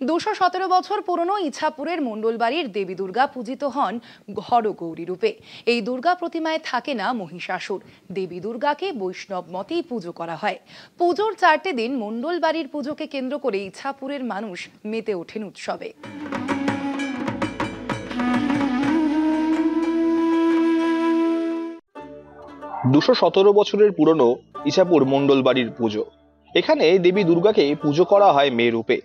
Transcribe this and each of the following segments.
217 বছর পুরনো ইছাপুরের মণ্ডলবাড়ির দেবী দুর্গা পূজিত হন হরগৌরী রূপে। এই দুর্গা প্রতিমায় থাকে না মহিষাসুর। দেবী দুর্গাকে বৈষ্ণব মতেই পুজো করা হয়। পুজোর 4টে দিন মণ্ডলবাড়ির পুজোকে কেন্দ্র করে ইছাপুরের মানুষ মেতে ওঠেন উৎসবে। 217 বছরের পুরনো ইছাপুর মণ্ডলবাড়ির পুজো। এখানে দেবী দুর্গাকে পুজো করা হয় মেয়ে রূপে।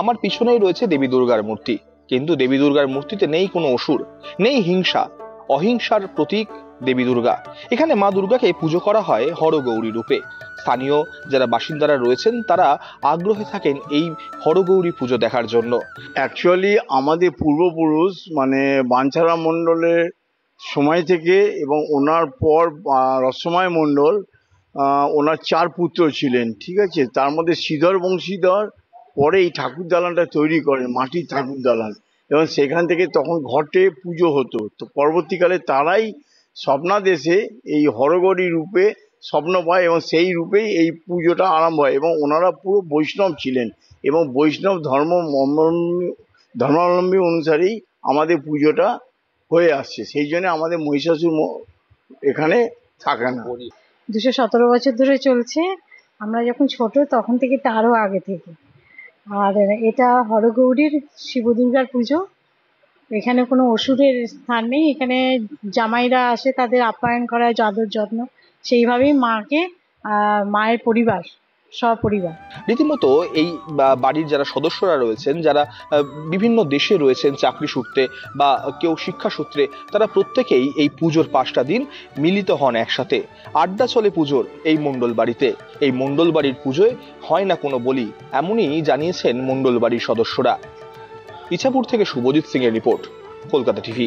আমার পিছনেই রয়েছে দেবী দুর্গার মূর্তি, কিন্তু দেবী দুর্গার মূর্তিতে নেই কোনো অসুর, নেই হিংসা। অহিংসার প্রতীক দেবী দুর্গা। এখানে মা দুর্গাকে পুজো করা হয় হরগৌরী রূপে। স্থানীয় যারা বাসিন্দারা রয়েছেন তারা আগ্রহে থাকেন এই হরগৌরী পুজো দেখার জন্য। অ্যাকচুয়ালি আমাদের পূর্বপুরুষ বাঞ্ছারাম মণ্ডলের সময় থেকে এবং ওনার পর রসময় মণ্ডল, ওনার 4 পুত্র ছিলেন, ঠিক আছে। তার মধ্যে শ্রীধর বংশীধর পরে এই ঠাকুর দালানটা তৈরি করেন, মাটির ঠাকুর দালান, এবং সেখান থেকে তখন ঘটে পুজো হতো। তো পরবর্তীকালে তারাই স্বপ্নাদেশে এই হরগৌরী রূপে স্বপ্ন পায় এবং সেই রূপেই এই পুজোটা আরম্ভ হয়। এবং ওনারা পুরো বৈষ্ণব ছিলেন এবং বৈষ্ণব ধর্মাবলম্বী অনুসারেই আমাদের পুজোটা হয়ে আসছে। সেই জন্য আমাদের মহিষাসুর এখানে থাকে না। 217 বছর ধরে চলছে। আমরা যখন ছোট তখন থেকে, তারও আগে থেকে। আর এটা হরগৌরীর শিব দুর্গার পুজো। এখানে কোনো অসুরের স্থান নেই। এখানে জামাইরা আসে, তাদের আপ্যায়ন করা হয়, আদর যত্ন, সেইভাবেই মাকে মায়ের পরিবার সপরিবার। রীতিমতো এই বাড়ির যারা সদস্যরা রয়েছেন, যারা বিভিন্ন দেশে রয়েছেন চাকরি সূত্রে বা কেউ শিক্ষা সূত্রে, তারা প্রত্যেকেই এই পুজোর 5টা দিন মিলিত হন একসাথে। আড্ডা চলে পুজোর এই মণ্ডলবাড়িতে। এই মণ্ডলবাড়ির পুজোয় হয় না কোনো বলি, এমনই জানিয়েছেন মণ্ডলবাড়ির সদস্যরা। ইছাপুর থেকে শুভজিৎ সিং এর রিপোর্ট, কলকাতা টিভি।